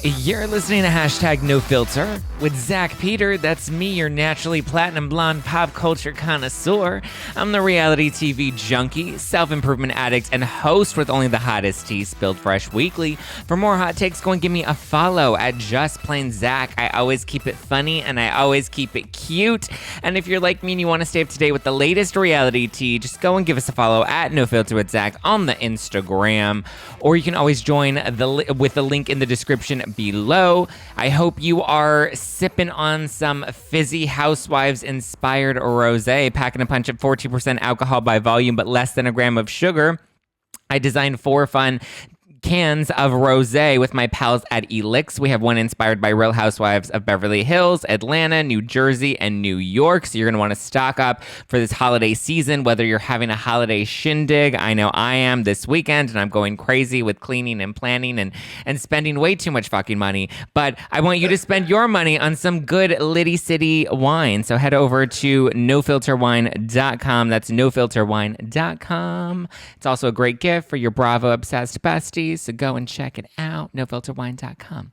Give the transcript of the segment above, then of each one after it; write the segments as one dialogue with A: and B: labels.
A: You're listening to Hashtag No Filter with Zack Peter. That's me, your naturally platinum blonde pop culture connoisseur. I'm the reality TV junkie, self-improvement addict, and host with only the hottest tea spilled fresh weekly. For more hot takes, go and give me a follow at Just Plain Zack. I always keep it funny and I always keep it cute. And if you're like me and you want to stay up to date with the latest reality tea, just go and give us a follow at No Filter with Zack on the Instagram. Or you can always join with the link in the description below. I hope you are sipping on some fizzy Housewives-inspired rosé, packing a punch at 14% alcohol by volume, but less than a gram of sugar. I designed 4 fun cans of rosé with my pals at Elix. We have one inspired by Real Housewives of Beverly Hills, Atlanta, New Jersey, and New York. So you're going to want to stock up for this holiday season, whether you're having a holiday shindig. I know I am this weekend, and I'm going crazy with cleaning and planning and spending way too much fucking money. But I want you to spend your money on some good Liddy City wine. So head over to nofilterwine.com. That's nofilterwine.com. It's also a great gift for your Bravo obsessed besties. So go and check it out, nofilterwine.com.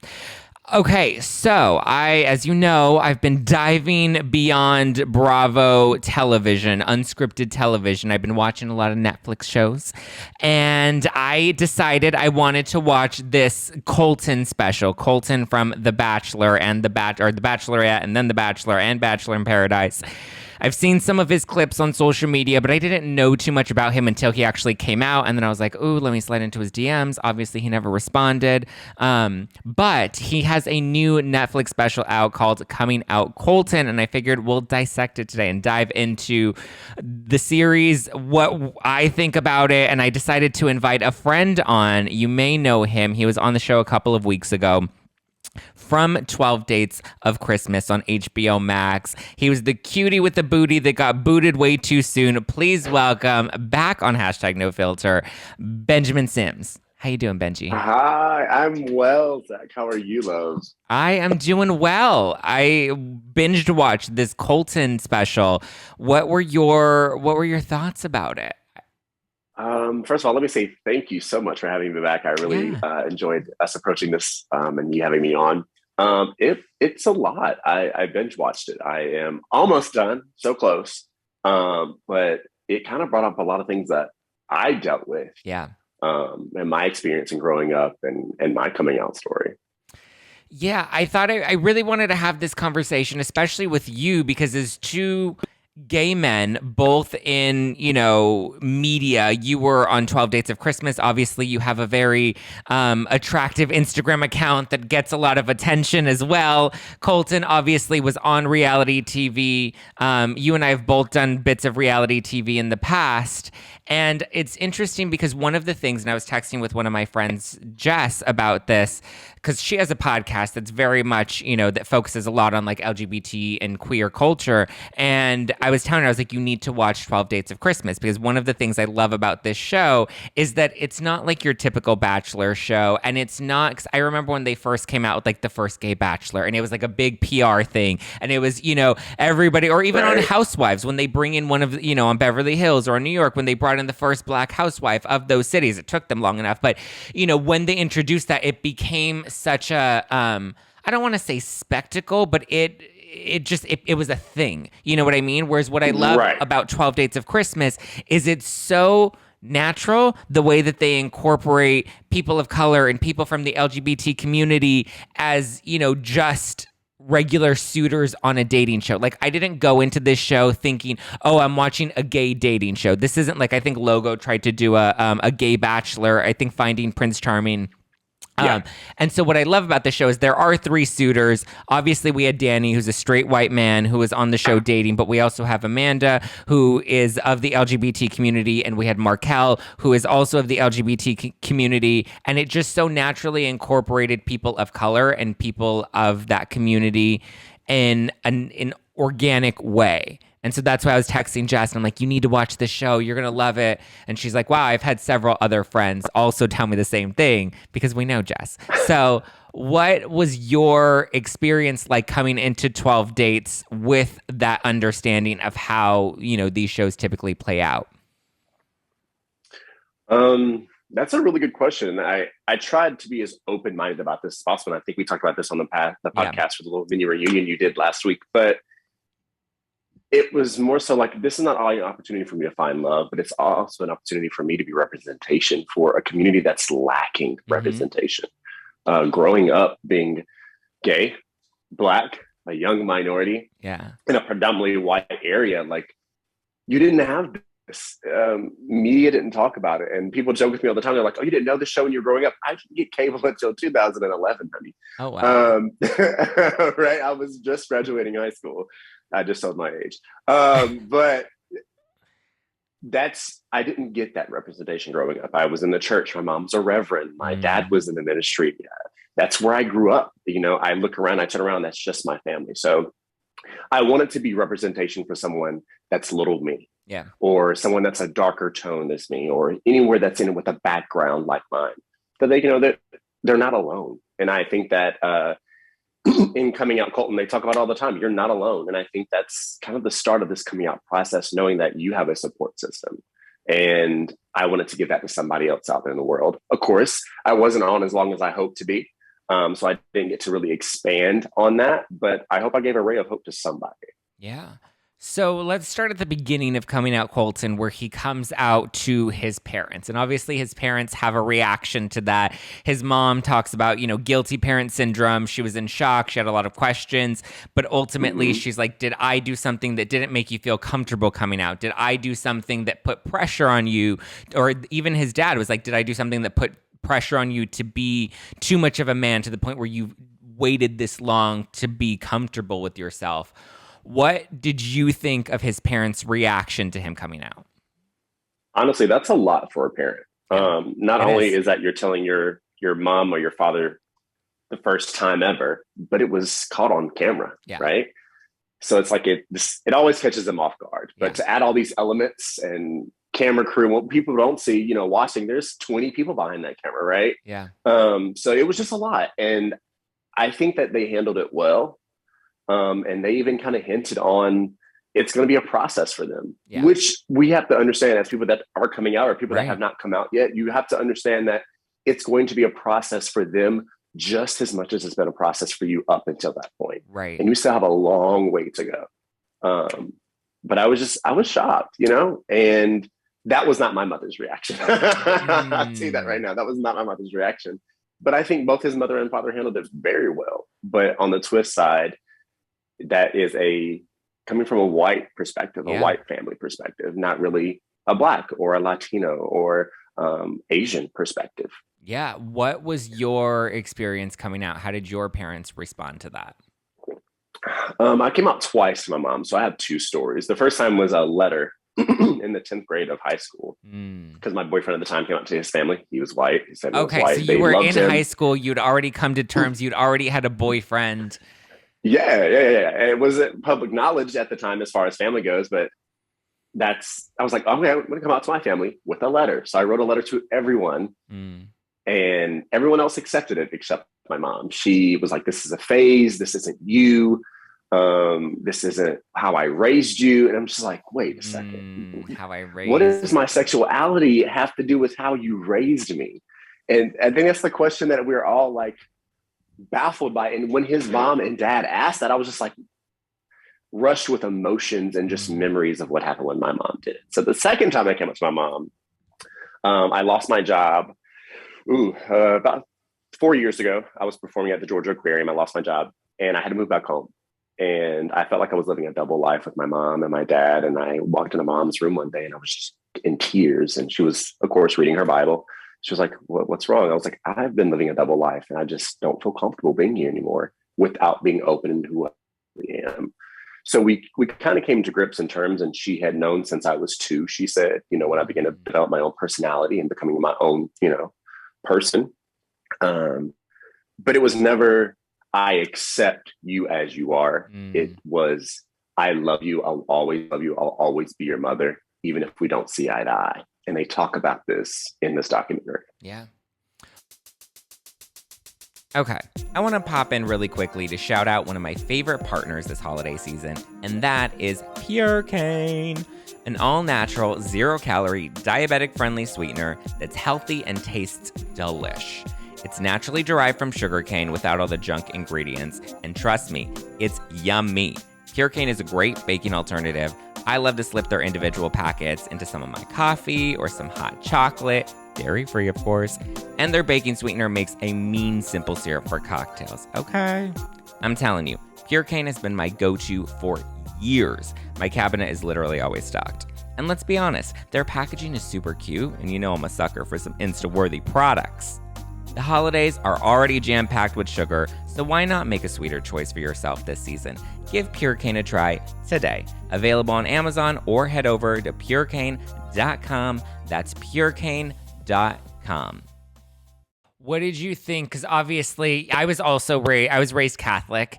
A: Okay, so as you know, I've been diving beyond Bravo television, unscripted television. I've been watching a lot of Netflix shows, and I decided I wanted to watch this Colton special, Colton from The Bachelor and The Bachelorette, and then The Bachelor and Bachelor in Paradise. I've seen some of his clips on social media, but I didn't know too much about him until he actually came out. And then I was like, ooh, let me slide into his DMs. Obviously, he never responded. But he has a new Netflix special out called Coming Out Colton. And I figured we'll dissect it today and dive into the series, what I think about it. And I decided to invite a friend on. You may know him. He was on the show a couple of weeks ago. From 12 Dates of Christmas on HBO Max. He was the cutie with the booty that got booted way too soon. Please welcome back on Hashtag No Filter, Benjamin Sims. How you doing, Benji?
B: Hi, I'm well, Zach. How are you, love?
A: I am doing well. I binged watched this Colton special. What were your thoughts about it?
B: First of all, let me say thank you so much for having me back. I really enjoyed us approaching this and you having me on. It's a lot. I binge watched it. I am almost done, so close. But it kind of brought up a lot of things that I dealt with.
A: Yeah.
B: And my experience in growing up and my coming out story.
A: Yeah, I thought I really wanted to have this conversation, especially with you, because as two gay men, both in, media. You were on 12 Dates of Christmas. Obviously, you have a very attractive Instagram account that gets a lot of attention as well. Colton obviously was on reality TV. You and I have both done bits of reality TV in the past. And it's interesting because one of the things, and I was texting with one of my friends, Jess, about this, because she has a podcast that's very much, that focuses a lot on like LGBT and queer culture. And I was telling her, I was like, you need to watch 12 Dates of Christmas, because one of the things I love about this show is that it's not like your typical Bachelor show. And it's not, because I remember when they first came out with like the first gay Bachelor, and it was like a big PR thing. And it was, everybody, or even on Housewives, when they bring in one of, on Beverly Hills or in New York, when they brought in the first Black housewife of those cities. It took them long enough. But, when they introduced that, it became such a, I don't want to say spectacle, but it was a thing. You know what I mean? Whereas what I love about 12 Dates of Christmas is it's so natural, the way that they incorporate people of color and people from the LGBT community as, just regular suitors on a dating show. Like, I didn't go into this show thinking, oh, I'm watching a gay dating show. This isn't like, I think Logo tried to do a gay Bachelor, I think Finding Prince Charming. And so what I love about the show is there are 3 suitors. Obviously, we had Danny, who's a straight white man who was on the show dating, but we also have Amanda, who is of the LGBT community, and we had Markel, who is also of the LGBT community. And it just so naturally incorporated people of color and people of that community in an organic way. And so that's why I was texting Jess, and I'm like, you need to watch this show. You're going to love it. And she's like, wow, I've had several other friends also tell me the same thing, because we know Jess. So what was your experience like coming into 12 Dates with that understanding of how, these shows typically play out?
B: That's a really good question. I tried to be as open-minded about this as possible. And I think we talked about this on the
A: Yeah.
B: podcast for the little mini reunion you did last week. But it was more so like, this is not only an opportunity for me to find love, but it's also an opportunity for me to be representation for a community that's lacking representation. Growing up being gay, Black, a young minority, in a predominantly white area, like, you didn't have this. Media didn't talk about it. And people joke with me all the time. They're like, oh, you didn't know this show when you were growing up? I didn't get cable until 2011, honey.
A: Oh, wow.
B: Right? I was just graduating high school. I just told my age. But I didn't get that representation growing up. I was in the church. My mom's a reverend. My dad was in the ministry. That's where I grew up. You know, I look around, I turn around, that's just my family. So I wanted to be representation for someone that's little me.
A: Yeah. Or
B: someone that's a darker tone as me, or anywhere that's in it with a background like mine, that they, that they're not alone. And I think that in Coming Out Colton, they talk about all the time, you're not alone. And I think that's kind of the start of this coming out process, knowing that you have a support system. And I wanted to give that to somebody else out there in the world. Of course, I wasn't on as long as I hoped to be. So I didn't get to really expand on that, but I hope I gave a ray of hope to somebody.
A: Yeah. So let's start at the beginning of Coming Out Colton, where he comes out to his parents. And obviously his parents have a reaction to that. His mom talks about, guilty parent syndrome. She was in shock. She had a lot of questions. But ultimately, she's like, did I do something that didn't make you feel comfortable coming out? Did I do something that put pressure on you? Or even his dad was like, did I do something that put pressure on you to be too much of a man to the point where you waited this long to be comfortable with yourself? What did you think of his parents' reaction to him coming out?
B: Honestly, that's a lot for a parent.
A: Yeah,
B: not only is that you're telling your mom or your father the first time ever, but it was caught on camera, right? So it's like it always catches them off guard. But to add all these elements and camera crew, what people don't see, watching, there's 20 people behind that camera, right?
A: Yeah.
B: So it was just a lot. And I think that they handled it well. And they even kind of hinted on it's going to be a process for them, which we have to understand as people that are coming out or people that have not come out yet. You have to understand that it's going to be a process for them just as much as it's been a process for you up until that point.
A: Right.
B: And you still have a long way to go. But I was shocked, and that was not my mother's reaction. I'll tell you that right now. That was not my mother's reaction. But I think both his mother and father handled it very well. But on the twist side, that is coming from a white perspective, a white family perspective, not really a Black or a Latino or Asian perspective.
A: Yeah. What was your experience coming out? How did your parents respond to that?
B: I came out twice to my mom. So I have two stories. The first time was a letter in the 10th grade of high school because my boyfriend at the time came out to his family. He was white. His family was white.
A: So you were in high school. You'd already come to terms. You'd already had a boyfriend. Yeah.
B: It wasn't public knowledge at the time as far as family goes, but I was like, okay, I'm going to come out to my family with a letter. So I wrote a letter to everyone and everyone else accepted it except my mom. She was like, this is a phase. This isn't you. This isn't how I raised you. And I'm just like, wait a second.
A: How I raised
B: What does my sexuality have to do with how you raised me? And I think that's the question that we're all like baffled by. And when his mom and dad asked that, I was just like rushed with emotions and just memories of what happened when my mom did it. So the second time I came up to my mom, I lost my job. About 4 years ago, I was performing at the Georgia Aquarium. I lost my job and I had to move back home. And I felt like I was living a double life with my mom and my dad. And I walked into mom's room one day and I was just in tears. And she was, of course, reading her Bible. She was like, what's wrong? I was like, I've been living a double life and I just don't feel comfortable being here anymore without being open to who I really am. So we kind of came to grips in terms, and she had known since I was 2, she said, when I began to develop my own personality and becoming my own, person. But it was never, I accept you as you are. It was, I love you. I'll always love you. I'll always be your mother, even if we don't see eye to eye. And they talk about this in this documentary.
A: Yeah. Okay, I want to pop in really quickly to shout out one of my favorite partners this holiday season, and that is Purecane, an all-natural, zero-calorie, diabetic-friendly sweetener that's healthy and tastes delish. It's naturally derived from sugarcane without all the junk ingredients, and trust me, it's yummy. Purecane is a great baking alternative. I love to slip their individual packets into some of my coffee or some hot chocolate, dairy-free of course, and their baking sweetener makes a mean simple syrup for cocktails, okay? I'm telling you, Purecane has been my go-to for years. My cabinet is literally always stocked. And let's be honest, their packaging is super cute, and you know I'm a sucker for some Insta-worthy products. The holidays are already jam-packed with sugar, so why not make a sweeter choice for yourself this season? Give Purecane a try today. Available on Amazon or head over to purecane.com. That's purecane.com. What did you think? Because obviously, I was raised Catholic.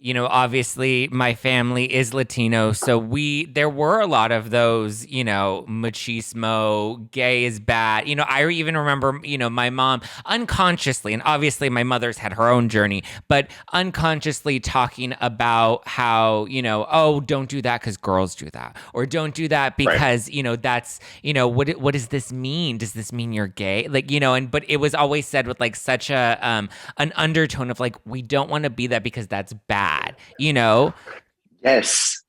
A: Obviously my family is Latino, so there were a lot of those, machismo, gay is bad. I even remember, my mom unconsciously, and obviously my mother's had her own journey, but unconsciously talking about how, oh, don't do that because girls do that, or don't do that because, right. That's, what does this mean? Does this mean you're gay? But it was always said with like such an undertone of like, we don't want to be that because that's bad.
B: Yes.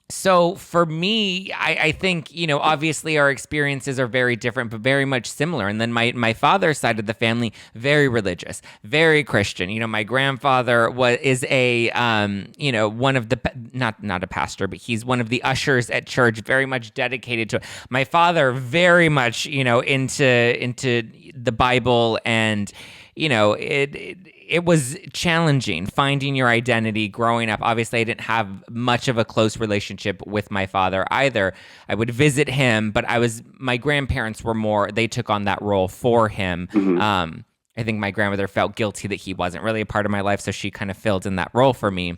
A: So for me, I think, obviously our experiences are very different, but very much similar. And then my father's side of the family, very religious, very Christian. My grandfather is a, one of the, not a pastor, but he's one of the ushers at church, very much dedicated to it. My father, very much, into the Bible, and, it was challenging finding your identity growing up. Obviously, I didn't have much of a close relationship with my father either. I would visit him, but my grandparents were more, they took on that role for him. Mm-hmm. I think my grandmother felt guilty that he wasn't really a part of my life, so she kind of filled in that role for me.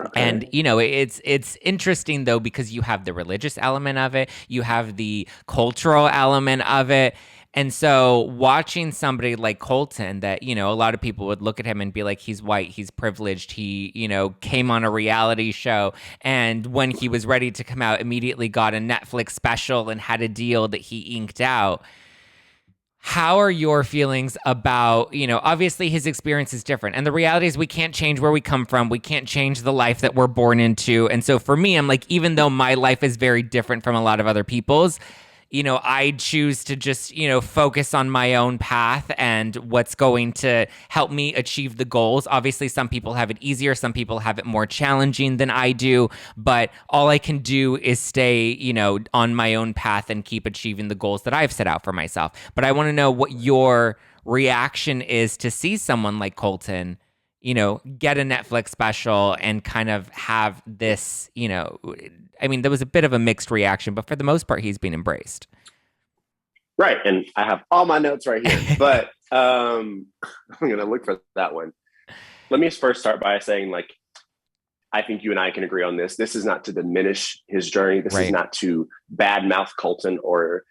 A: Okay. And, it's interesting, though, because you have the religious element of it, you have the cultural element of it. And so watching somebody like Colton that, a lot of people would look at him and be like, he's white, he's privileged, he, came on a reality show, and when he was ready to come out, immediately got a Netflix special and had a deal that he inked out. How are your feelings about, obviously his experience is different. And the reality is we can't change where we come from. We can't change the life that we're born into. And so for me, I'm like, even though my life is very different from a lot of other people's, I choose to just, focus on my own path and what's going to help me achieve the goals. Obviously, some people have it easier. Some people have it more challenging than I do. But all I can do is stay, on my own path and keep achieving the goals that I've set out for myself. But I want to know what your reaction is to see someone like Colton, get a Netflix special and kind of have this, there was a bit of a mixed reaction, but for the most part, he's been embraced.
B: Right. And I have all my notes right here, but I'm going to look for that one. Let me first start by saying, I think you and I can agree on this. This is not to diminish his journey. This is not to badmouth Colton or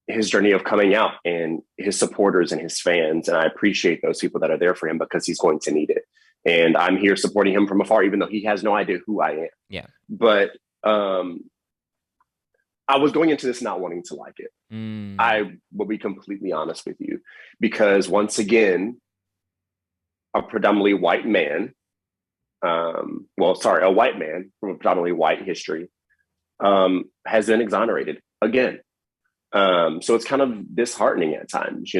B: his journey of coming out and his supporters and his fans. And I appreciate those people that are there for him because he's going to need it. And I'm here supporting him from afar, even though he has no idea who I am.
A: Yeah.
B: But I was going into this not wanting to like it. I will be completely honest with you, because once again, a predominantly white man, a white man from a predominantly white history, has been exonerated again. So it's kind of disheartening at times,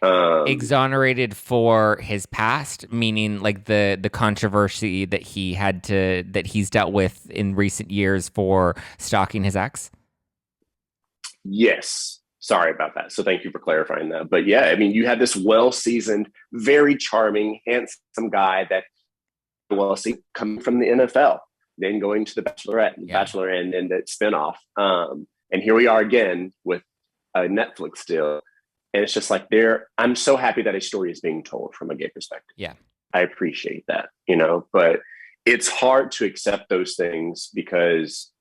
A: exonerated for his past, meaning like the controversy that he's dealt with in recent years for stalking his ex.
B: Yes. Sorry about that. So thank you for clarifying that. But yeah, you had this well-seasoned, very charming, handsome guy that coming from the NFL, then going to the Bachelorette, Bachelor, and that spinoff. And here we are again with a Netflix deal. And it's just like I'm so happy that a story is being told from a gay perspective.
A: Yeah.
B: I appreciate that, but it's hard to accept those things because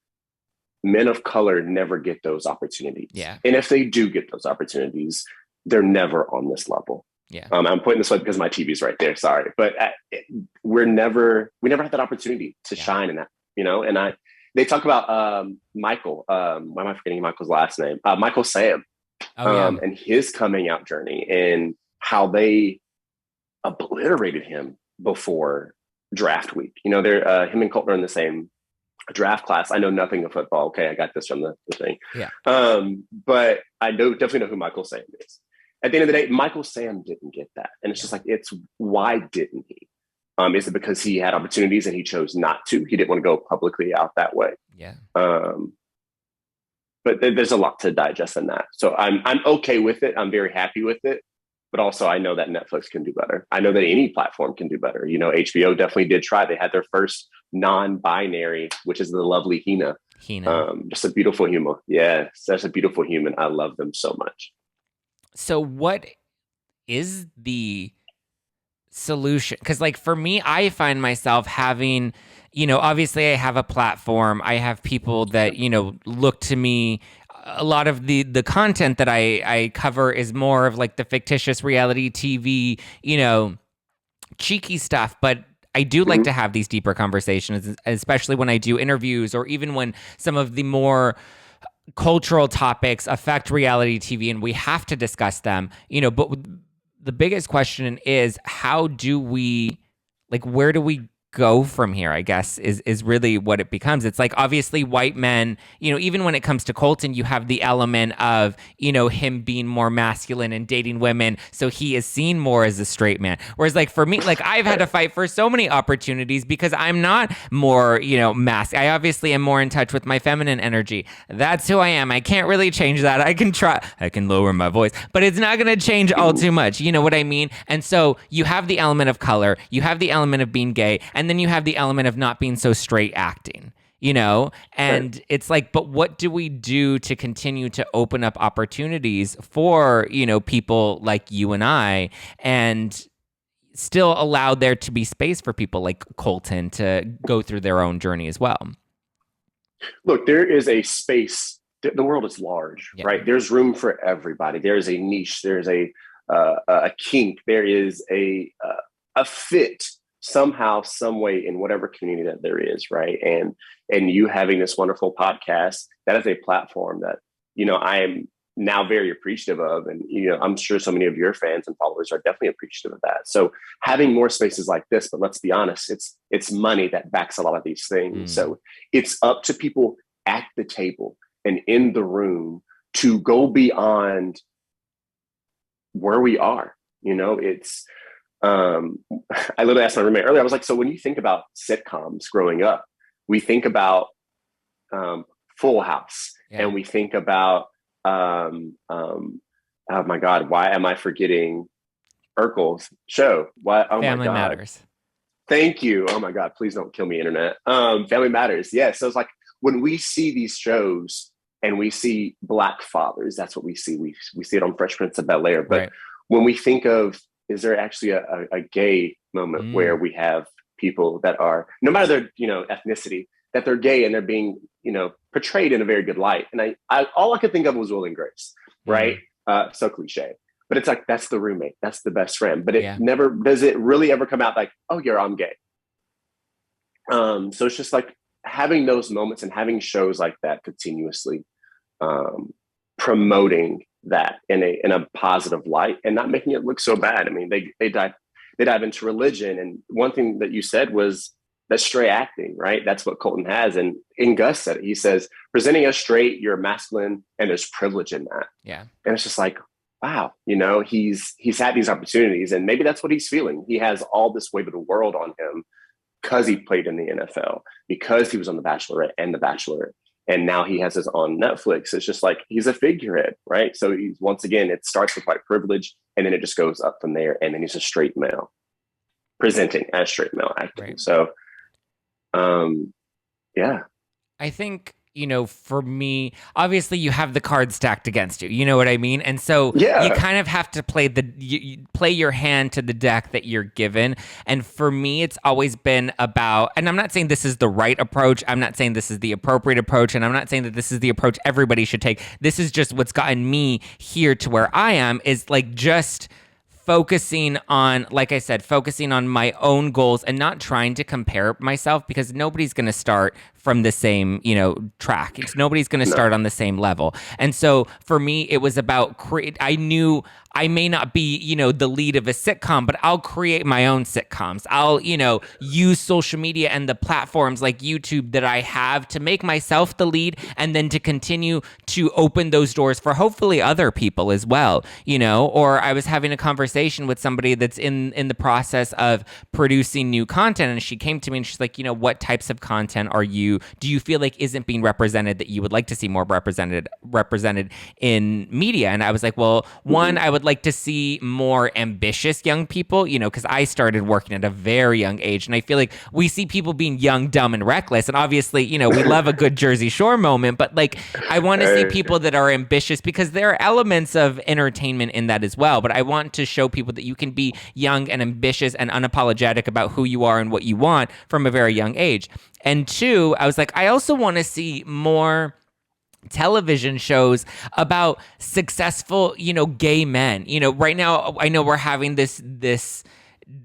B: men of color never get those opportunities.
A: Yeah.
B: And if they do get those opportunities, they're never on this level.
A: Yeah.
B: I'm pointing this way because my TV's right there. Sorry, but we never had that opportunity to shine in that, And they talk about Michael. Why am I forgetting Michael's last name? Michael Sam, and his coming out journey and how they obliterated him before draft week. They're him and Colton are in the same draft class. I know nothing of football. Okay, I got this from the thing.
A: Yeah.
B: But I definitely know who Michael Sam is. At the end of the day, Michael Sam didn't get that. And it's just like, why didn't he? Is it because he had opportunities and he chose not to? He didn't want to go publicly out that way.
A: Yeah.
B: But there's a lot to digest in that. So I'm okay with it. I'm very happy with it. But also I know that Netflix can do better. I know that any platform can do better. HBO definitely did try. They had their first non-binary, which is the lovely Hina. Just a beautiful human. Yeah, such a beautiful human. I love them so much.
A: So what is the solution? Because for me, I find myself having, obviously I have a platform. I have people that, look to me. A lot of the content that I cover is more of the fictitious reality TV, cheeky stuff. But I do like to have these deeper conversations, especially when I do interviews or even when some of the more cultural topics affect reality TV and we have to discuss them, but the biggest question is how do we, where do we go from here, I guess, is really what it becomes. It's obviously white men, even when it comes to Colton, you have the element of, him being more masculine and dating women. So he is seen more as a straight man. Whereas for me, I've had to fight for so many opportunities because I'm not more, I obviously am more in touch with my feminine energy. That's who I am. I can't really change that. I can lower my voice, but it's not going to change all too much. You know what I mean? And so you have the element of color, you have the element of being gay, and then you have the element of not being so straight acting, and right. It's but what do we do to continue to open up opportunities for, people like you and I, and still allow there to be space for people like Colton to go through their own journey as well?
B: Look, there is a space. The world is large, right? There's room for everybody. There's a niche. There's a kink. There is a fit somehow, some way in whatever community that there is, right? And you having this wonderful podcast, that is a platform that, I am now very appreciative of. And, I'm sure so many of your fans and followers are definitely appreciative of that. So having more spaces like this, but let's be honest, it's money that backs a lot of these things. So it's up to people at the table and in the room to go beyond where we are. It's, I literally asked my roommate earlier, I was like, so when you think about sitcoms growing up, we think about Full House and we think about, oh my God, why am I forgetting Urkel's show? What? Oh
A: Family
B: my God.
A: Matters.
B: Thank you. Oh my God, please don't kill me, internet. Family Matters. Yeah. So it's when we see these shows and we see Black fathers, that's what we see. We see it on Fresh Prince of Bel-Air. But when we think of, is there actually a gay moment where we have people that are, no matter their, ethnicity, that they're gay and they're being, portrayed in a very good light. And I all I could think of was Will and Grace, right? So cliche, but it's that's the roommate, that's the best friend, but it never, does it really ever come out oh yeah, I'm gay. So it's just having those moments and having shows like that continuously, promoting that in a positive light and not making it look so bad. I mean, they dive into religion. And one thing that you said was that straight acting, right? That's what Colton has. And Gus said it. He says, presenting us straight, you're masculine, and there's privilege in that.
A: Yeah.
B: And it's just wow, he's had these opportunities and maybe that's what he's feeling. He has all this weight of the world on him because he played in the NFL, because he was on The Bachelorette and The Bachelor. And now he has his on Netflix. It's just he's a figurehead, right? So he's, once again, it starts with white privilege and then it just goes up from there. And then he's a straight male presenting as straight male acting. Right. So, yeah.
A: I think, for me, obviously you have the cards stacked against you. You know what I mean? And so you kind of have to play play your hand to the deck that you're given. And for me, it's always been about, and I'm not saying this is the right approach. I'm not saying this is the appropriate approach. And I'm not saying that this is the approach everybody should take. This is just what's gotten me here to where I am, is just focusing on, like I said, focusing on my own goals and not trying to compare myself, because nobody's going to start from the same, track. Nobody's going to
B: No.
A: start on the same level. And so for me, it was about I knew I may not be, the lead of a sitcom, but I'll create my own sitcoms. I'll, use social media and the platforms like YouTube that I have to make myself the lead, and then to continue to open those doors for hopefully other people as well, Or I was having a conversation with somebody that's in the process of producing new content, and she came to me and she's like, what types of content do you feel like isn't being represented that you would like to see more represented in media? And I was like, well, one, I would like to see more ambitious young people, because I started working at a very young age, and I feel like we see people being young, dumb, and reckless. And obviously, we love a good Jersey Shore moment, but like, I want to see people that are ambitious, because there are elements of entertainment in that as well. But I want to show people that you can be young and ambitious and unapologetic about who you are and what you want from a very young age. And two, I was like, I also want to see more television shows about successful, gay men. Right now I know we're having this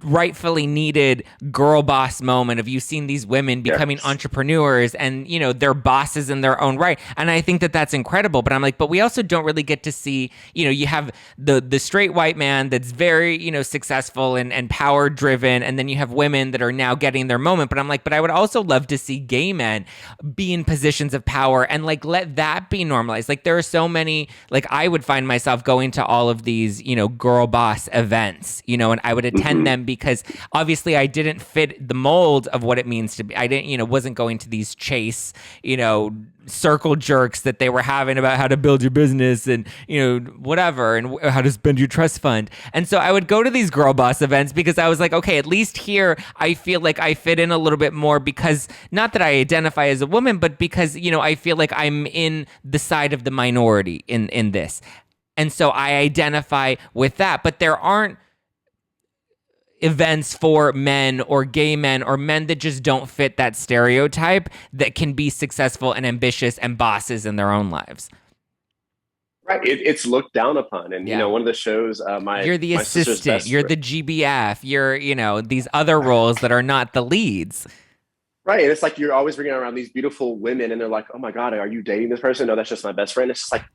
A: rightfully needed girl boss moment of you've seen these women becoming entrepreneurs and, they're bosses in their own right. And I think that that's incredible. But I'm like, but we also don't really get to see, you have the straight white man that's very, successful and power driven. And then you have women that are now getting their moment. But I'm like, but I would also love to see gay men be in positions of power and like, let that be normalized. Like there are so many, like I would find myself going to all of these, girl boss events, and I would attend them because obviously I didn't fit the mold of what it means to be. I didn't, wasn't going to these chase, circle jerks that they were having about how to build your business and, whatever, and how to spend your trust fund. And so I would go to these girl boss events because I was like, okay, at least here I feel like I fit in a little bit more, because not that I identify as a woman, but because, I feel like I'm in the side of the minority in this. And so I identify with that, but there aren't events for men or gay men or men that just don't fit that stereotype that can be successful and ambitious and bosses in their own lives.
B: Right. It's looked down upon. And, one of the shows,
A: you're the assistant, you're the GBF, you're, these other roles that are not the leads.
B: Right. And it's like you're always bringing around these beautiful women and they're like, oh my God, are you dating this person? No, that's just my best friend. It's just like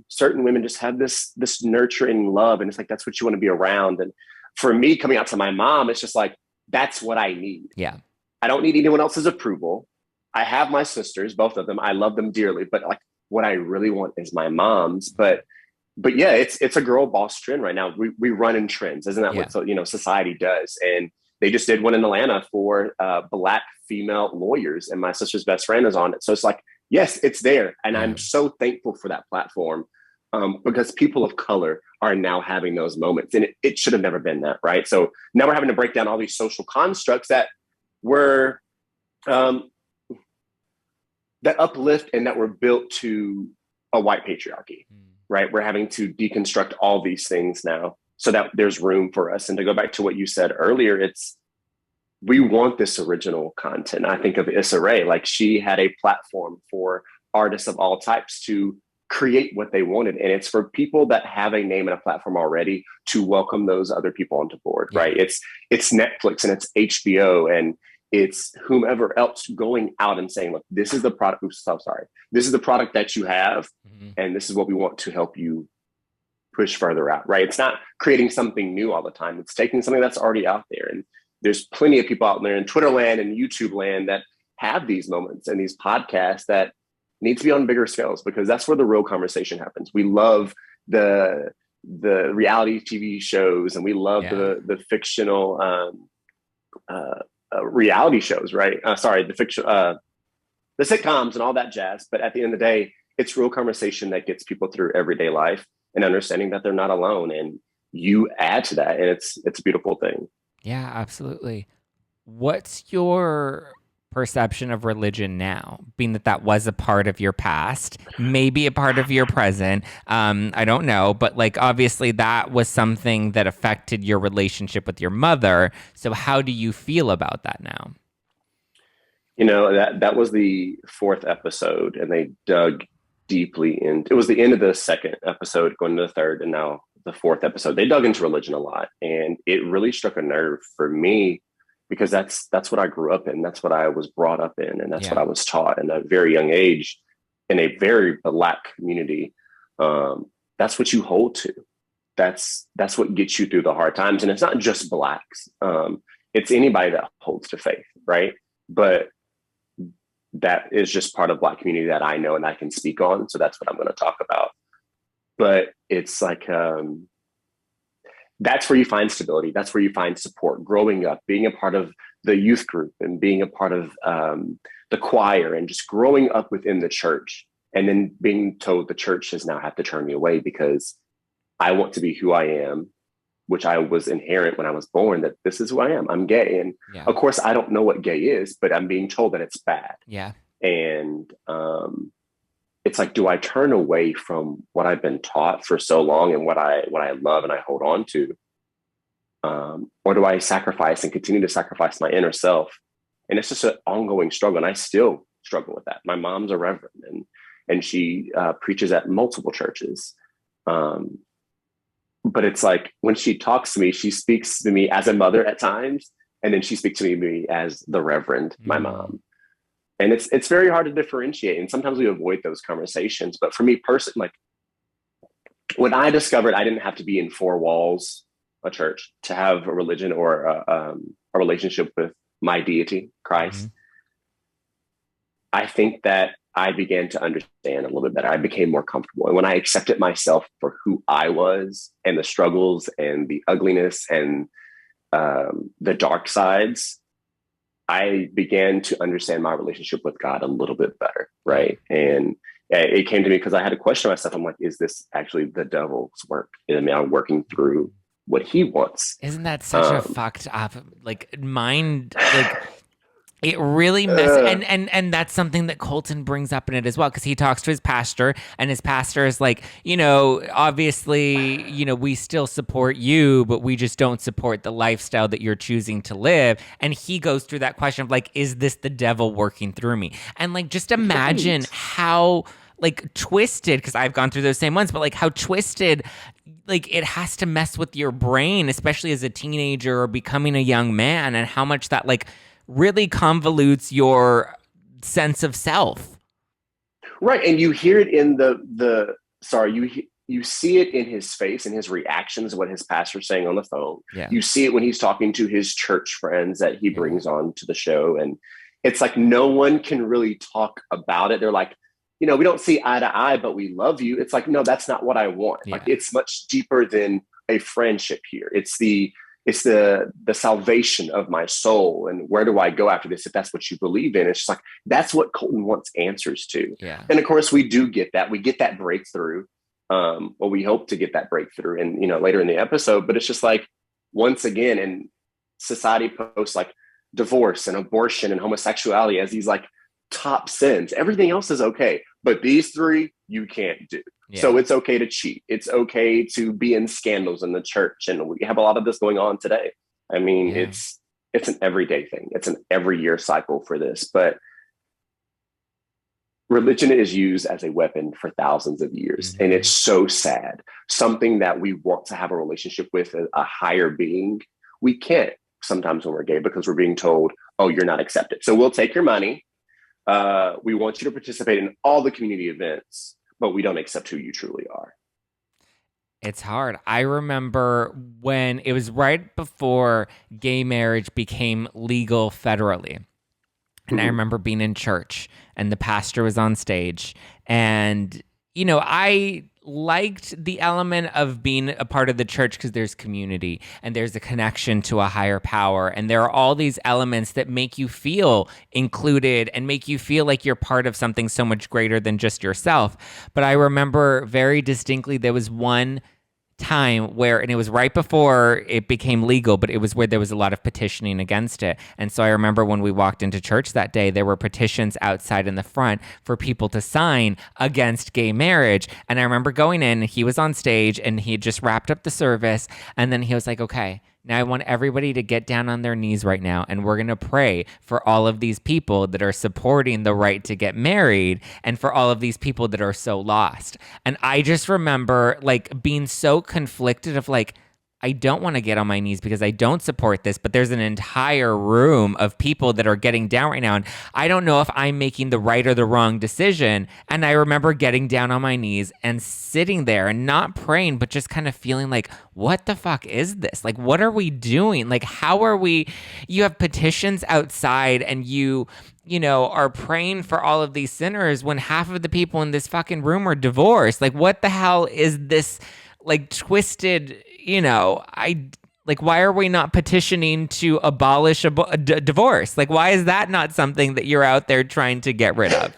B: certain women just have this nurturing love. And it's like, that's what you want to be around. And for me, coming out to my mom, it's just like, that's what I need.
A: Yeah.
B: I don't need anyone else's approval. I have my sisters, both of them. I love them dearly, but like what I really want is my mom's. But yeah, it's a girl boss trend right now. We run in trends. Isn't that what society does? And they just did one in Atlanta for Black female lawyers, and my sister's best friend is on it. So it's like, yes, it's there. And I'm so thankful for that platform. Because people of color are now having those moments, and it should have never been that, right? So now we're having to break down all these social constructs that were that uplift and that were built to a white patriarchy, right? We're having to deconstruct all these things now so that there's room for us. And to go back to what you said earlier, we want this original content. I think of Issa Rae, like she had a platform for artists of all types to create what they wanted. And it's for people that have a name and a platform already to welcome those other people onto board, right? It's Netflix and it's HBO and it's whomever else going out and saying, look, this is the product. This is the product that you have. And this is what we want to help you push further out, right? It's not creating something new all the time. It's taking something that's already out there. And there's plenty of people out there in Twitter land and YouTube land that have these moments and these podcasts that need to be on bigger scales, because that's where the real conversation happens. We love the reality TV shows and we love the fictional reality shows, right? The sitcoms and all that jazz. But at the end of the day, it's real conversation that gets people through everyday life and understanding that they're not alone. And you add to that, and it's a beautiful thing.
A: Yeah, absolutely. What's your perception of religion now, being that was a part of your past, maybe a part of your present? I don't know, but like obviously that was something that affected your relationship with your mother. So how do you feel about that now?
B: That was the 4th episode, and they dug deeply in. It was the end of the 2nd episode, going to the 3rd, and now the fourth episode, they dug into religion a lot, and it really struck a nerve for me because that's what I grew up in, that's what I was brought up in, and that's what I was taught in a very young age in a very Black community. That's what you hold to. That's what gets you through the hard times, and it's not just Blacks. It's anybody that holds to faith, right? But that is just part of Black community that I know and I can speak on. So that's what I'm going to talk about. But it's like, that's where you find stability. That's where you find support. Growing up, being a part of the youth group and being a part of the choir and just growing up within the church, and then being told the church does now have to turn me away because I want to be who I am, which I was inherent when I was born, that this is who I am. I'm gay. And of course, I don't know what gay is, but I'm being told that it's bad.
A: Yeah.
B: And it's like, do I turn away from what I've been taught for so long and what I love and I hold on to? Or do I sacrifice and continue to sacrifice my inner self? And it's just an ongoing struggle. And I still struggle with that. My mom's a reverend and she preaches at multiple churches. But it's like when she talks to me, she speaks to me as a mother at times, and then she speaks to me as the reverend, my mom. And it's very hard to differentiate. And sometimes we avoid those conversations. But for me personally, like when I discovered I didn't have to be in four walls, a church, to have a religion or a relationship with my deity, Christ, I think that I began to understand a little bit better. I became more comfortable. And when I accepted myself for who I was and the struggles and the ugliness and the dark sides, I began to understand my relationship with God a little bit better, right? And it came to me because I had to question myself. I'm like, is this actually the devil's work? Am I working through what he wants?
A: Isn't that such a fucked up, like, mind, like... It really messes, and that's something that Colton brings up in it as well, because he talks to his pastor, and his pastor is like, obviously, we still support you, but we just don't support the lifestyle that you're choosing to live. And he goes through that question of like, is this the devil working through me? And like, just imagine how like twisted, because I've gone through those same ones, but like how twisted, like it has to mess with your brain, especially as a teenager or becoming a young man, and how much that like really convolutes your sense of self.
B: Right. And you hear it in you see it in his face and his reactions, what his pastor's saying on the phone. Yeah. You see it when he's talking to his church friends that he brings on to the show. And it's like, no one can really talk about it. They're like, we don't see eye to eye, but we love you. It's like, no, that's not what I want. Yeah. Like, it's much deeper than a friendship here. It's the salvation of my soul. And where do I go after this? If that's what you believe in, it's just like, that's what Colton wants answers to. Yeah. And of course we do get that. We get that breakthrough. We hope to get that breakthrough and, later in the episode, but it's just like, once again, and society posts like divorce and abortion and homosexuality as these like top sins. Everything else is okay, but these three you can't do. Yeah. So it's okay to cheat. It's okay to be in scandals in the church. And we have a lot of this going on today. I mean, it's an everyday thing. It's an every year cycle for this, but religion is used as a weapon for thousands of years. Mm-hmm. And it's so sad. Something that we want to have a relationship with, a higher being, we can't sometimes when we're gay because we're being told, oh, you're not accepted. So we'll take your money. We want you to participate in all the community events, but we don't accept who you truly are.
A: It's hard. I remember when it was right before gay marriage became legal federally. And I remember being in church and the pastor was on stage. And, I liked the element of being a part of the church because there's community and there's a connection to a higher power. And there are all these elements that make you feel included and make you feel like you're part of something so much greater than just yourself. But I remember very distinctly there was one time where, and it was right before it became legal, but it was where there was a lot of petitioning against it. And so I remember when we walked into church that day, there were petitions outside in the front for people to sign against gay marriage. And I remember going in, he was on stage and he had just wrapped up the service. And then he was like, okay, Now I want everybody to get down on their knees right now, and we're going to pray for all of these people that are supporting the right to get married and for all of these people that are so lost. And I just remember like being so conflicted of like, I don't want to get on my knees because I don't support this, but there's an entire room of people that are getting down right now. And I don't know if I'm making the right or the wrong decision. And I remember getting down on my knees and sitting there and not praying, but just kind of feeling like, what the fuck is this? Like, what are we doing? Like, how are we? You have petitions outside and you know, are praying for all of these sinners when half of the people in this fucking room are divorced. Like, what the hell is this? Like twisted, you know, why are we not petitioning to abolish divorce? Like, why is that not something that you're out there trying to get rid of?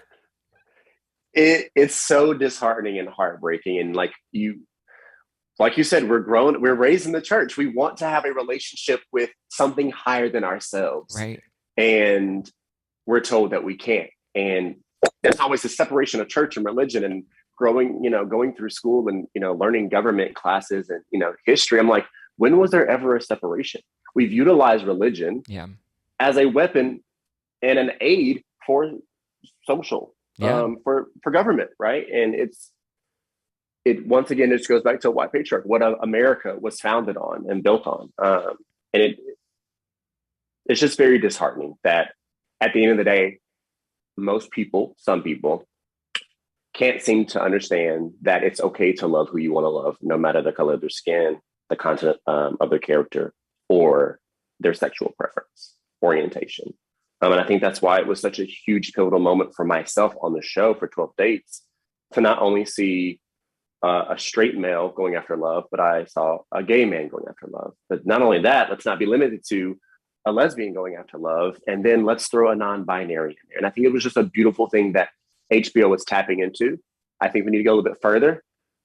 B: It's so disheartening and heartbreaking. And like you said, we're raised in the church. We want to have a relationship with something higher than ourselves.
A: Right.
B: And we're told that we can't. And there's always a separation of church and religion, and going through school and, learning government classes and, history. I'm like, when was there ever a separation? We've utilized religion as a weapon and an aid for social, for government. Right. And it once again, it just goes back to white patriarchy, what America was founded on and built on. And it's just very disheartening that at the end of the day, some people can't seem to understand that it's okay to love who you want to love, no matter the color of their skin, the content of their character, or their sexual preference, orientation. And I think that's why it was such a huge pivotal moment for myself on the show for 12 Dates to not only see a straight male going after love, but I saw a gay man going after love. But not only that, let's not be limited to a lesbian going after love, and then let's throw a non-binary in there. And I think it was just a beautiful thing that HBO was tapping into. I think we need to go a little bit further.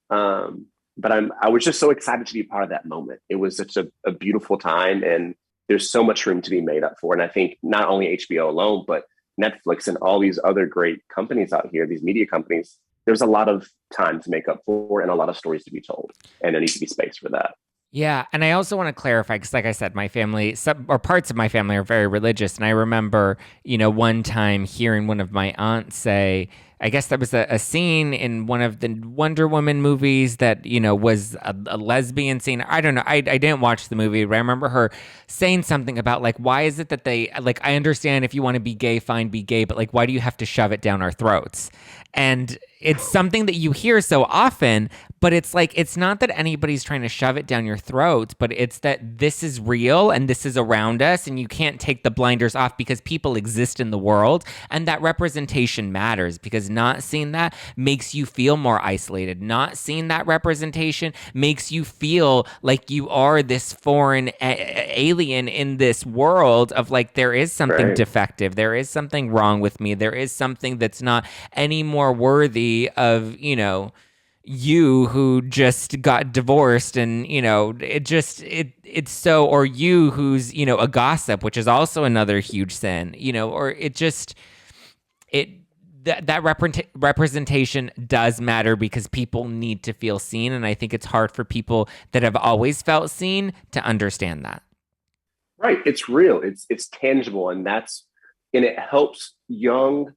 B: But I was just so excited to be part of that moment. It was such a beautiful time, and there's so much room to be made up for. And I think not only HBO alone, but Netflix and all these other great companies out here, these media companies, there's a lot of time to make up for and a lot of stories to be told. And there needs to be space for that.
A: Yeah, and I also want to clarify, because like I said, my family, parts of my family are very religious. And I remember, one time hearing one of my aunts say, I guess that was a scene in one of the Wonder Woman movies that, was a lesbian scene. I don't know. I didn't watch the movie, but I remember her saying something about like, why is it that they, like, I understand if you want to be gay, fine, be gay, but like, why do you have to shove it down our throats? And it's something that you hear so often, but it's like, it's not that anybody's trying to shove it down your throats, but it's that this is real and this is around us, and you can't take the blinders off because people exist in the world, and that representation matters, because not seeing that makes you feel more isolated. Not seeing that representation makes you feel like you are this foreign alien in this world of like, there is something defective. There is something wrong with me. There is something that's not any more worthy of, you who just got divorced, and it's so, or you who's a gossip, which is also another huge sin, or that representation does matter, because people need to feel seen, and I think it's hard for people that have always felt seen to understand that.
B: Right, it's real, it's tangible, and it helps young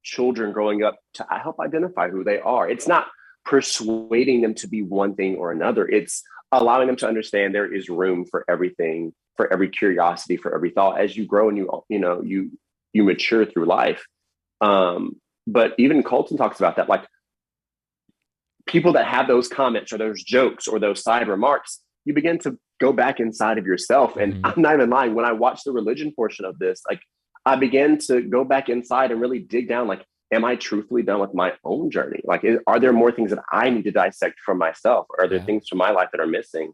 B: children growing up to help identify who they are. It's not persuading them to be one thing or another. It's allowing them to understand there is room for everything, for every curiosity, for every thought as you grow and you mature through life. But even Colton talks about that, like people that have those comments or those jokes or those side remarks, you begin to go back inside of yourself. And I'm not even lying. When I watched the religion portion of this, like I began to go back inside and really dig down, like, am I truthfully done with my own journey? Like, are there more things that I need to dissect from myself? Or are there things from my life that are missing?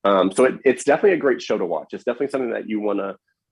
B: So it's definitely a great show to watch. It's definitely something that you want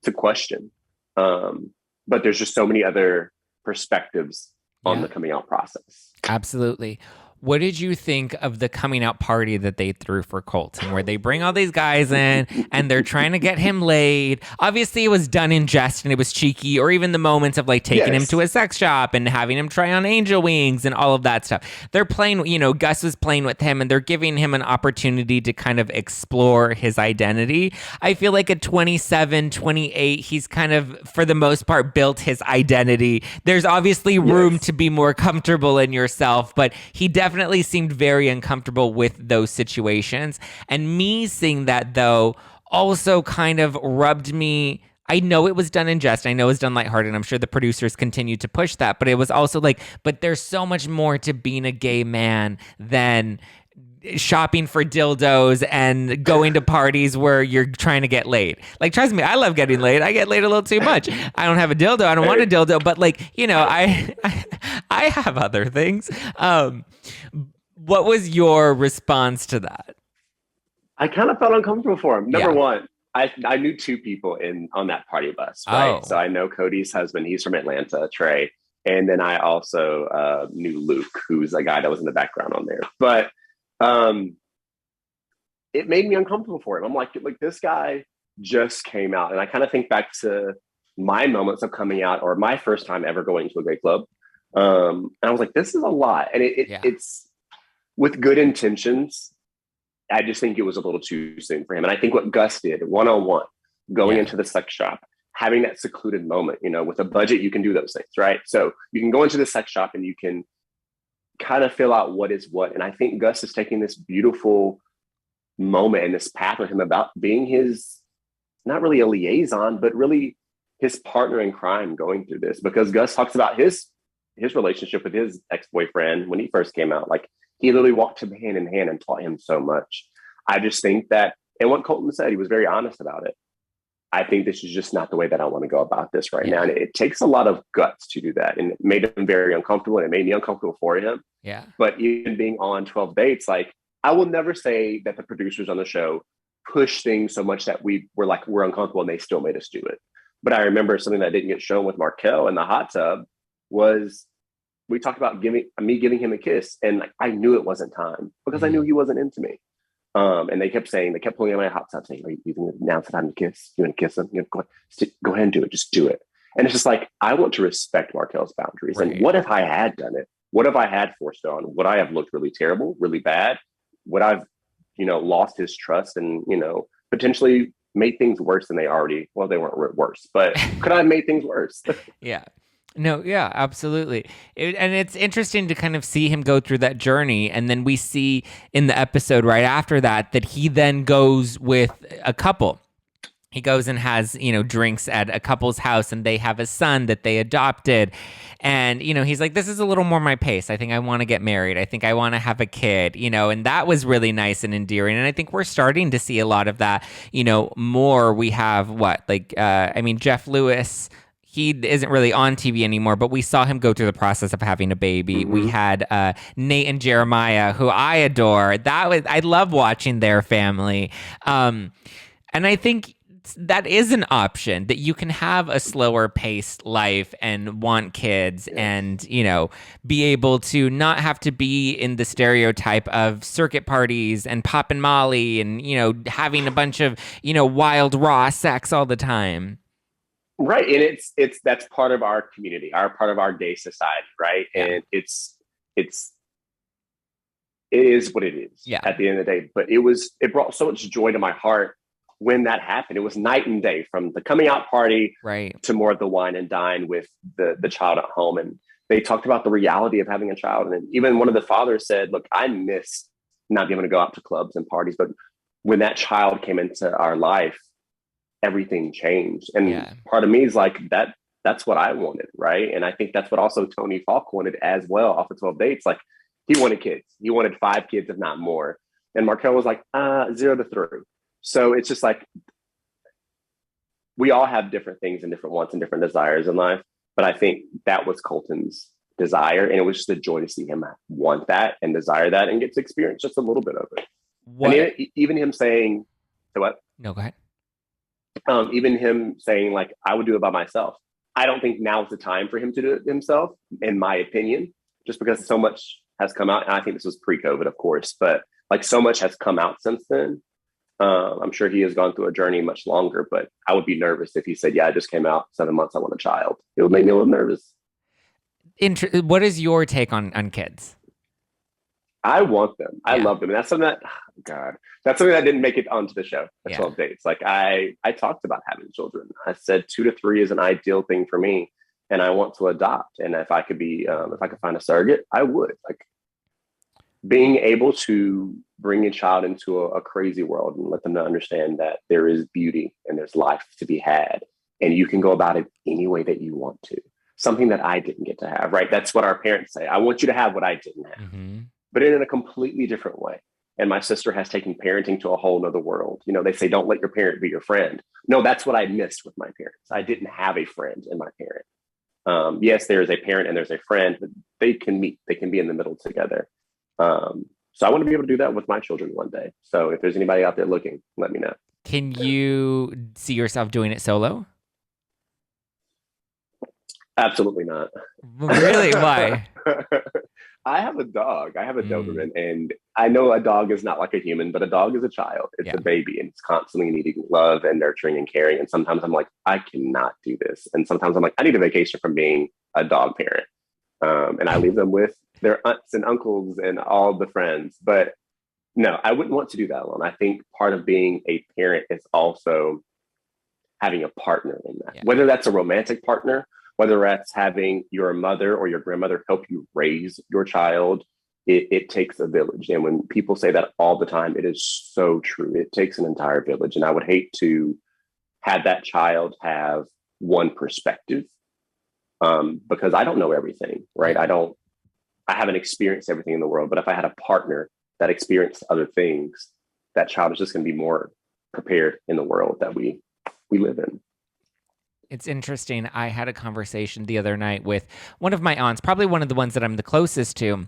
B: to question. But there's just so many other perspectives on the coming out process.
A: Absolutely. What did you think of the coming out party that they threw for Colton, where they bring all these guys in and they're trying to get him laid? Obviously, it was done in jest and it was cheeky, or even the moments of like taking him to
B: Yes.
A: a sex shop and having him try on angel wings and all of that stuff. They're playing, Gus was playing with him and they're giving him an opportunity to kind of explore his identity. I feel like at 27, 28, he's kind of, for the most part, built his identity. There's obviously room to be more comfortable in yourself, but he definitely seemed very uncomfortable with those situations. And me seeing that, though, also kind of rubbed me. I know it was done in jest. I know it was done lighthearted. I'm sure the producers continued to push that, but it was also like, but there's so much more to being a gay man than shopping for dildos and going to parties where you're trying to get laid. Like, trust me, I love getting laid. I get laid a little too much. I don't have a dildo. I don't want a dildo, but like, I have other things. What was your response to that?
B: I kind of felt uncomfortable for him. Number
A: Yeah.
B: one, I knew two people on that party bus, right?
A: Oh.
B: So I know Cody's husband. He's from Atlanta, Trey. And then I also knew Luke, who's a guy that was in the background on there. But it made me uncomfortable for him. I'm like this guy just came out. And I kind of think back to my moments of coming out or my first time ever going to a gay club. And I was like, this is a lot. And it's with good intentions. I just think it was a little too soon for him. And I think what Gus did one-on-one, going into the sex shop, having that secluded moment, with a budget, you can do those things, right? So you can go into the sex shop and you can kind of fill out what is what. And I think Gus is taking this beautiful moment and this path with him about being his, not really a liaison, but really his partner in crime going through this, because Gus talks about his relationship with his ex-boyfriend when he first came out. Like, he literally walked him hand in hand and taught him so much. I just think that, and what Colton said, he was very honest about it. I think this is just not the way that I want to go about this right now. And it takes a lot of guts to do that. And it made him very uncomfortable, and it made me uncomfortable for him.
A: Yeah.
B: But even being on 12 dates, like, I will never say that the producers on the show push things so much that we're uncomfortable and they still made us do it. But I remember something that didn't get shown with Markel in the hot tub was we talked about me giving him a kiss. And like, I knew it wasn't time because I knew he wasn't into me. And they kept pulling in my hot tub saying, "Are you think now's the time to kiss? You want to kiss him? Go ahead and do it. Just do it." And it's just like, I want to respect Markel's boundaries. Right. And what if I had done it? What if I had forced it on? Would I have looked really terrible, really bad? Would I've, lost his trust and, potentially made things worse than they weren't worse, but could I have made things worse?
A: Yeah. No, yeah, absolutely. And it's interesting to kind of see him go through that journey. And then we see in the episode right after that he then goes with a couple. He goes and has, drinks at a couple's house, and they have a son that they adopted. And, he's like, this is a little more my pace. I think I want to get married. I think I want to have a kid, and that was really nice and endearing. And I think we're starting to see a lot of that, more. We have Jeff Lewis. He isn't really on TV anymore, but we saw him go through the process of having a baby. Mm-hmm. We had Nate and Jeremiah, who I adore. I love watching their family. And I think that is an option, that you can have a slower paced life and want kids and, be able to not have to be in the stereotype of circuit parties and popping Molly and, having a bunch of, wild raw sex all the time.
B: Right. And that's part of our community, part of our gay society. Right. Yeah. And it is what it is at the end of the day. But it brought so much joy to my heart when that happened. It was night and day, from the coming out party to more of the wine and dine with the child at home. And they talked about the reality of having a child. And even one of the fathers said, look, I miss not being able to go out to clubs and parties. But when that child came into our life, everything changed. And part of me is like, that's what I wanted. Right. And I think that's what also Tony Falk wanted as well off of 12 dates. Like, he wanted kids. He wanted 5 kids, if not more. And Markel was like, 0 to 3. So it's just like, we all have different things and different wants and different desires in life. But I think that was Colton's desire. And it was just a joy to see him want that and desire that and get to experience just a little bit of it. And even him saying, so what?
A: No, go ahead.
B: Even him saying, like, I would do it by myself. I don't think now is the time for him to do it himself, in my opinion, just because so much has come out. And I think this was pre-COVID, of course, but like so much has come out since then. I'm sure he has gone through a journey much longer, but I would be nervous if he said, yeah, I just came out 7 months, I want a child. It would make me a little nervous.
A: What is your take on kids?
B: I want them. I
A: Yeah.
B: love them. And that's something that, God, that's something that didn't make it onto the show at 12 dates. Like I talked about having children. I said 2 to 3 is an ideal thing for me. And I want to adopt. And if I could if I could find a surrogate, I would. Like being able to bring a child into a crazy world and let them to understand that there is beauty and there's life to be had. And you can go about it any way that you want to. Something that I didn't get to have, right? That's what our parents say. I want you to have what I didn't have. Mm-hmm. But in a completely different way. And my sister has taken parenting to a whole nother world. You know, they say, don't let your parent be your friend. No, that's what I missed with my parents. I didn't have a friend in my parent. Yes, there's a parent and there's a friend, but they can meet. They can be in the middle together. So I want to be able to do that with my children one day. So if there's anybody out there looking, let me know.
A: Can you see yourself doing it solo?
B: Absolutely not.
A: Really? Why?
B: I have a dog. I have a Doberman, and I know a dog is not like a human, but a dog is a child. It's a baby, and it's constantly needing love and nurturing and caring. And sometimes I'm like, I cannot do this. And sometimes I'm like, I need a vacation from being a dog parent. And I leave them with their aunts and uncles and all the friends. But no, I wouldn't want to do that alone. I think part of being a parent is also having a partner in that, whether that's a romantic partner, whether that's having your mother or your grandmother help you raise your child. It takes a village. And when people say that all the time, it is so true. It takes an entire village. And I would hate to have that child have one perspective because I don't know everything, right? I haven't experienced everything in the world, but if I had a partner that experienced other things, that child is just going to be more prepared in the world that we live in.
A: It's interesting. I had a conversation the other night with one of my aunts, probably one of the ones that I'm the closest to.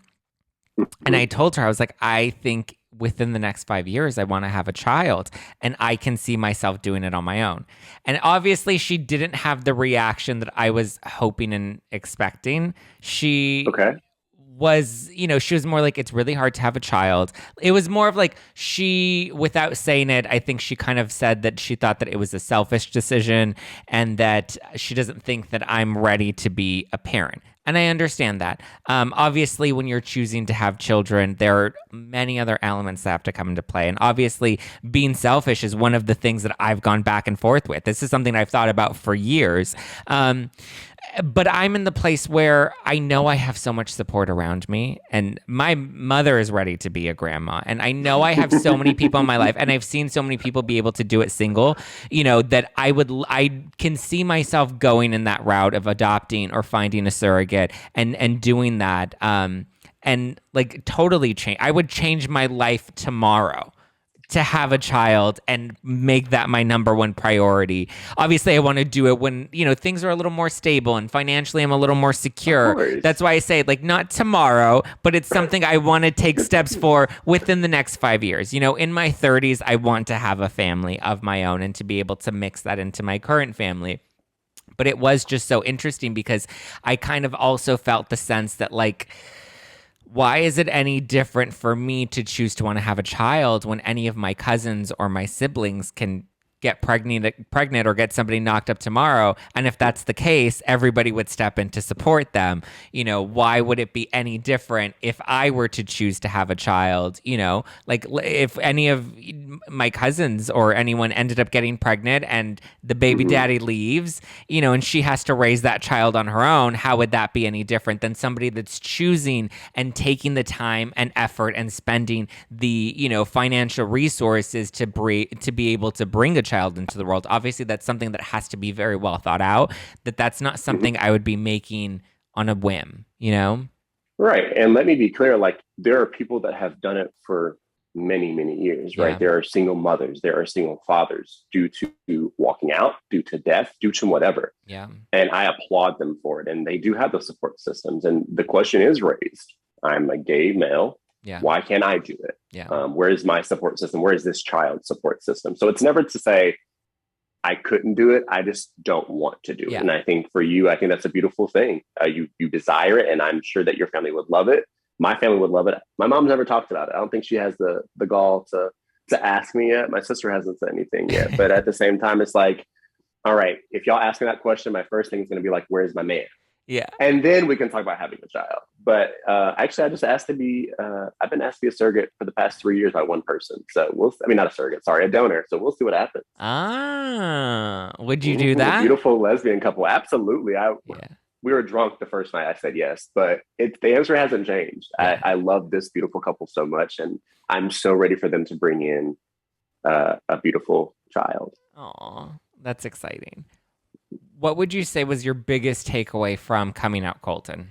A: And I told her, I was like, I think within the next 5 years, I want to have a child, and I can see myself doing it on my own. And obviously she didn't have the reaction that I was hoping and expecting. She was, she was more like, it's really hard to have a child. It was more of like she, without saying it, I think she kind of said that she thought that it was a selfish decision and that she doesn't think that I'm ready to be a parent. And I understand that. Obviously, when you're choosing to have children, there are many other elements that have to come into play. And obviously, being selfish is one of the things that I've gone back and forth with. This is something I've thought about for years. But I'm in the place where I know I have so much support around me, and my mother is ready to be a grandma. And I know I have so many people in my life, and I've seen so many people be able to do it single, that I can see myself going in that route of adopting or finding a surrogate and doing that. And like totally change. I would change my life tomorrow to have a child and make that my number one priority. Obviously, I want to do it when, things are a little more stable and financially I'm a little more secure. That's why I say, like, not tomorrow, but it's something I want to take steps for within the next 5 years. In my 30s, I want to have a family of my own and to be able to mix that into my current family. But it was just so interesting because I kind of also felt the sense that, like, why is it any different for me to choose to want to have a child when any of my cousins or my siblings can get pregnant or get somebody knocked up tomorrow? And if that's the case, everybody would step in to support them. Why would it be any different if I were to choose to have a child? Like if any of my cousins or anyone ended up getting pregnant and the baby daddy leaves, and she has to raise that child on her own, how would that be any different than somebody that's choosing and taking the time and effort and spending the, financial resources to be able to bring a child into the world? Obviously, that's something that has to be very well thought out. That's not something I would be making on a whim,
B: Right. And let me be clear, like, there are people that have done it for many, many years, right? There are single mothers, there are single fathers due to walking out, due to death, due to whatever.
A: Yeah.
B: And I applaud them for it. And they do have those support systems. And the question is raised. I'm a gay male.
A: Yeah.
B: Why can't I do it?
A: Yeah.
B: Where is my support system? Where is this child's support system? So it's never to say I couldn't do it. I just don't want to do it. And I think for you, I think that's a beautiful thing. You desire it, and I'm sure that your family would love it. My family would love it. My mom's never talked about it. I don't think she has the gall to ask me yet. My sister hasn't said anything yet. But at the same time, it's like, all right, if y'all ask me that question, my first thing is going to be like, where's my man?
A: Yeah.
B: And then we can talk about having a child. But actually, I just asked to be, I've been asked to be a surrogate for the past 3 years by one person. So I mean, not a surrogate, sorry, a donor. So we'll see what happens.
A: Would you do
B: A
A: that?
B: beautiful lesbian couple. Absolutely.
A: Yeah.
B: We were drunk the first night I said yes, but the answer hasn't changed.
A: Yeah.
B: I love this beautiful couple so much. And I'm so ready for them to bring in a beautiful child.
A: Oh, that's exciting. What would you say was your biggest takeaway from Coming Out Colton?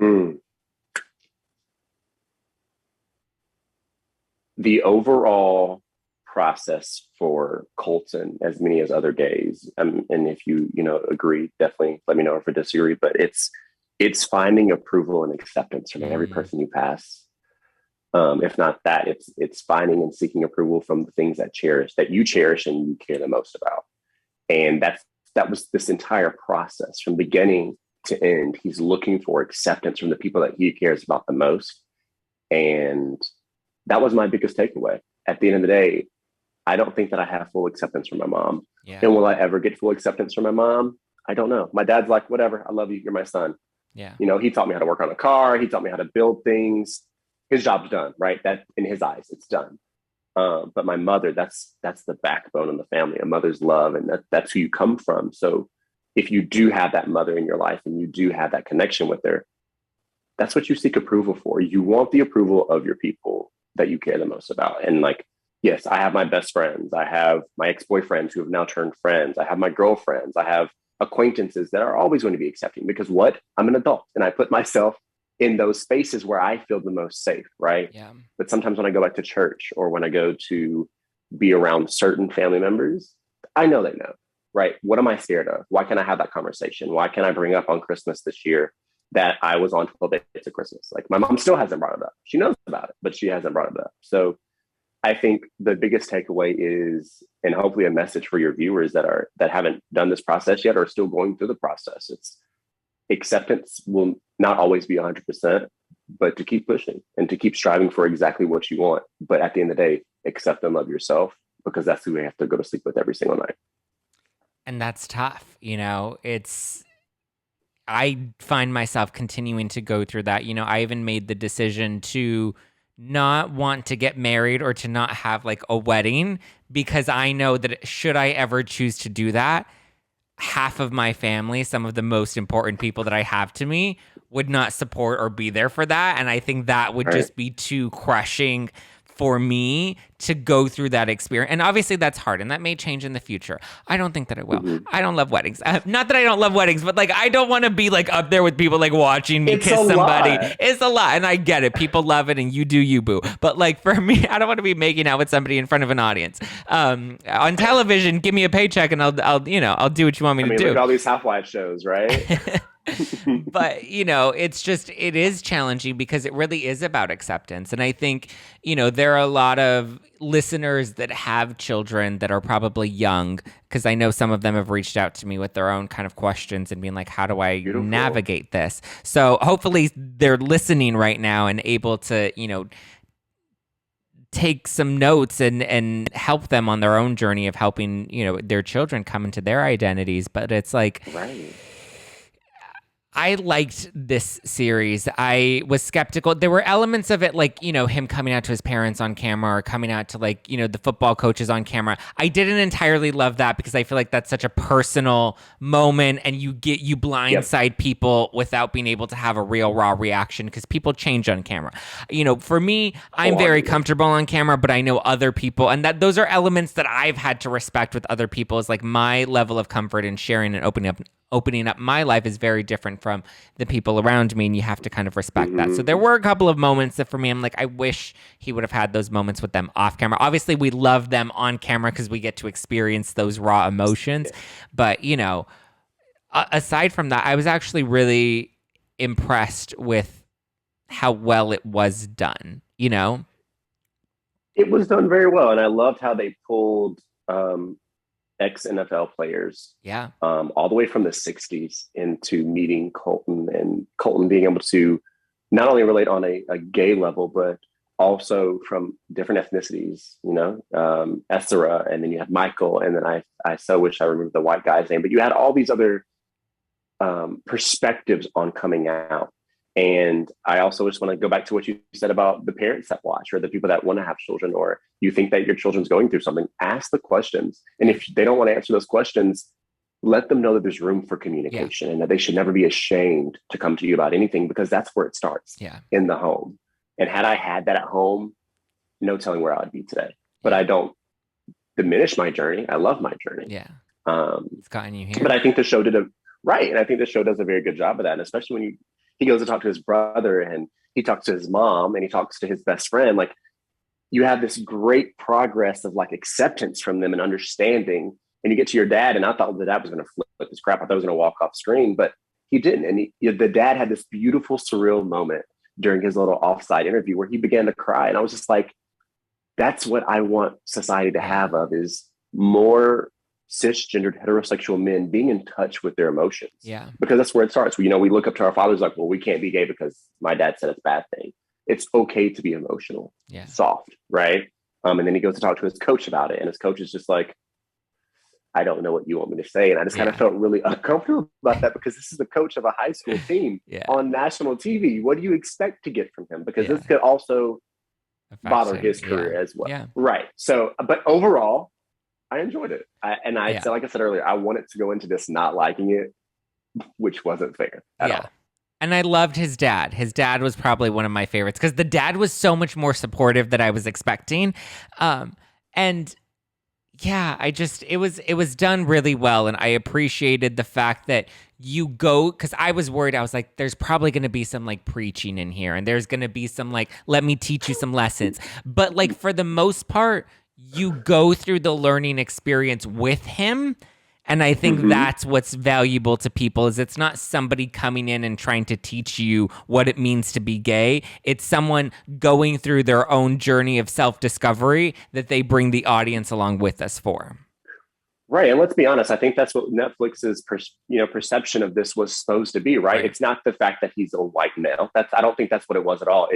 B: Mm. The overall process for Colton, as many as other gays, and if you agree, definitely let me know if I disagree. But it's finding approval and acceptance from every person you pass. If not that, it's finding and seeking approval from the things that you cherish and you care the most about. And that was this entire process from beginning to end. He's looking for acceptance from the people that he cares about the most. And that was my biggest takeaway. At the end of the day, I don't think that I have full acceptance from my mom.
A: Yeah.
B: And will I ever get full acceptance from my mom? I don't know. My dad's like, whatever, I love you. You're my son.
A: Yeah.
B: He taught me how to work on a car. He taught me how to build things. His job's done, right? That in his eyes, it's done. But my mother, that's the backbone of the family, a mother's love. And that's who you come from. So if you do have that mother in your life and you do have that connection with her, that's what you seek approval for. You want the approval of your people that you care the most about. And like, yes, I have my best friends. I have my ex-boyfriends who have now turned friends. I have my girlfriends. I have acquaintances that are always going to be accepting because I'm an adult and I put myself in those spaces where I feel the most safe, right?
A: Yeah.
B: But sometimes when I go back to church or when I go to be around certain family members, I know they know, right? What am I scared of? Why can't I have that conversation? Why can't I bring up on Christmas this year that I was on 12 days of Christmas? Like my mom still hasn't brought it up. She knows about it, but she hasn't brought it up. So I think the biggest takeaway is, and hopefully a message for your viewers that haven't done this process yet or are still going through the process. It's acceptance will not always be 100%, but to keep pushing and to keep striving for exactly what you want. But at the end of the day, accept and love yourself because that's who we have to go to sleep with every single night.
A: And that's tough. I find myself continuing to go through that. I even made the decision to not want to get married or to not have like a wedding because I know that should I ever choose to do that, half of my family, some of the most important people that I have to me, would not support or be there for that. And I think that would just be too crushing for me to go through that experience. And obviously that's hard and that may change in the future. I don't think that it will. Mm-hmm. I don't love weddings. Not that I don't love weddings, but like I don't want to be like up there with people like watching me kiss somebody. It's a lot. And I get it. People love it and you do you, boo. But like for me, I don't want to be making out with somebody in front of an audience. On television, give me a paycheck and I'll do what you want me to do.
B: Look at all these housewife shows, right?
A: But it is challenging because it really is about acceptance. And I think there are a lot of listeners that have children that are probably young, because I know some of them have reached out to me with their own kind of questions and being like, how do I navigate this? So hopefully they're listening right now and able to take some notes and help them on their own journey of helping their children come into their identities. But it's like,
B: right.
A: I liked this series. I was skeptical. There were elements of it like, him coming out to his parents on camera or coming out to like, the football coaches on camera. I didn't entirely love that because I feel like that's such a personal moment and you blindside people without being able to have a real raw reaction because people change on camera. For me, I'm very comfortable on camera, but I know other people and that those are elements that I've had to respect with other people is like my level of comfort in sharing and opening up my life is very different from the people around me, and you have to kind of respect that. So there were a couple of moments that for me, I'm like, I wish he would have had those moments with them off camera. Obviously, we love them on camera because we get to experience those raw emotions. But, aside from that, I was actually really impressed with how well it was done,
B: It was done very well, and I loved how they pulled ex-NFL players,
A: Yeah.
B: all the way from the 60s into meeting Colton, and Colton being able to not only relate on a gay level, but also from different ethnicities, Ezra, and then you had Michael, and then I so wish I remember the white guy's name, but you had all these other perspectives on coming out. And I also just want to go back to what you said about the parents that watch, or the people that want to have children, or you think that your children's going through something. Ask the questions. And if they don't want to answer those questions, let them know that there's room for communication, and that they should never be ashamed to come to you about anything, because that's where it starts, in the home. And had I had that at home, no telling where I'd be today. But I don't diminish my journey. I love my journey.
A: Yeah. It's gotten you here.
B: But I think the show right. And I think the show does a very good job of that. And especially when he goes to talk to his brother, and he talks to his mom, and he talks to his best friend. Like, you have this great progress of like acceptance from them and understanding. And you get to your dad, and I thought the dad was going to flip his crap. I thought he was going to walk off screen, but he didn't. And the dad had this beautiful, surreal moment during his little offside interview where he began to cry. And I was just like, that's what I want society to have is more cisgendered heterosexual men being in touch with their emotions.
A: Yeah.
B: Because that's where it starts. We look up to our fathers like, well, we can't be gay because my dad said it's a bad thing. It's okay to be emotional, soft, right? And then he goes to talk to his coach about it. And his coach is just like, I don't know what you want me to say. And I just kind of felt really uncomfortable about that, because this is the coach of a high school team on national TV. What do you expect to get from him? Because this could also bother his career as well. Yeah. Right. So, but overall, I enjoyed it. So like I said earlier, I wanted to go into this not liking it, which wasn't fair at all.
A: And I loved his dad. His dad was probably one of my favorites, because the dad was so much more supportive than I was expecting. And yeah, it was done really well. And I appreciated the fact that because I was worried. I was like, there's probably going to be some like preaching in here, and there's going to be some like, let me teach you some lessons. But like, for the most part, you go through the learning experience with him. And I think that's what's valuable to people, is it's not somebody coming in and trying to teach you what it means to be gay. It's someone going through their own journey of self-discovery that they bring the audience along with us for.
B: Right. And let's be honest, I think that's what Netflix's perception of this was supposed to be, right? It's not the fact that he's a white male. I don't think that's what it was at all.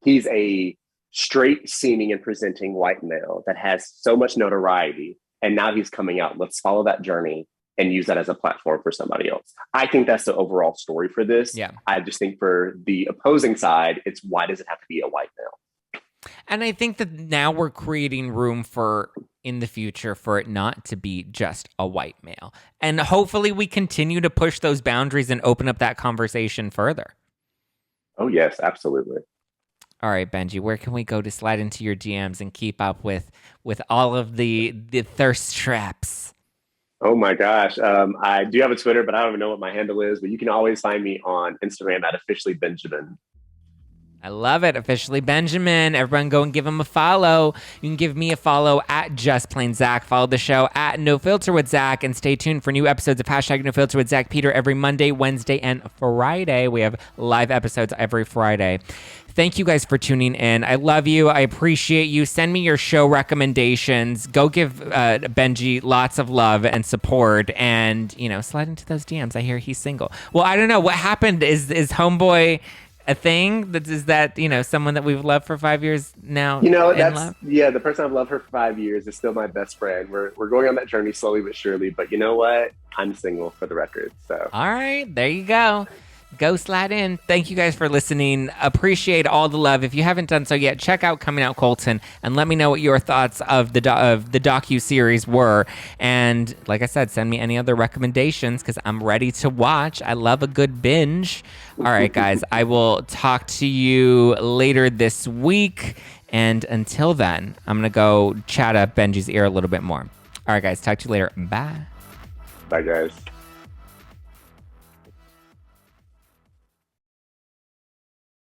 B: He's a straight seeming and presenting white male that has so much notoriety. And now he's coming out. Let's follow that journey and use that as a platform for somebody else. I think that's the overall story for this. Yeah. I just think for the opposing side, it's, why does it have to be a white male?
A: And I think that now we're creating room in the future for it not to be just a white male. And hopefully we continue to push those boundaries and open up that conversation further.
B: Oh, yes, absolutely.
A: All right, Benji, where can we go to slide into your DMs and keep up with all of the thirst traps?
B: Oh my gosh. I do have a Twitter, but I don't even know what my handle is, but you can always find me on Instagram at @officiallybenjamin.
A: I love it. Officially Benjamin. Everyone go and give him a follow. You can give me a follow at Just Plain Zack. Follow the show at No Filter with Zack, and stay tuned for new episodes of #No Filter with Zack Peter every Monday, Wednesday, and Friday. We have live episodes every Friday. Thank you guys for tuning in. I love you. I appreciate you. Send me your show recommendations. Go give Benji lots of love and support, and slide into those DMs. I hear he's single. Well, I don't know what happened. Is homeboy a thing? Is that someone that we've loved for 5 years now?
B: The person I've loved for 5 years is still my best friend. We're going on that journey slowly but surely. But you know what? I'm single, for the record. So
A: all right, there you go. Go slide in. Thank you guys for listening. Appreciate all the love. If you haven't done so yet, check out Coming Out Colton and let me know what your thoughts of the docu-series were. And like I said, send me any other recommendations, because I'm ready to watch. I love a good binge. All right, guys, I will talk to you later this week. And until then, I'm going to go chat up Benji's ear a little bit more. All right, guys, talk to you later. Bye.
B: Bye, guys.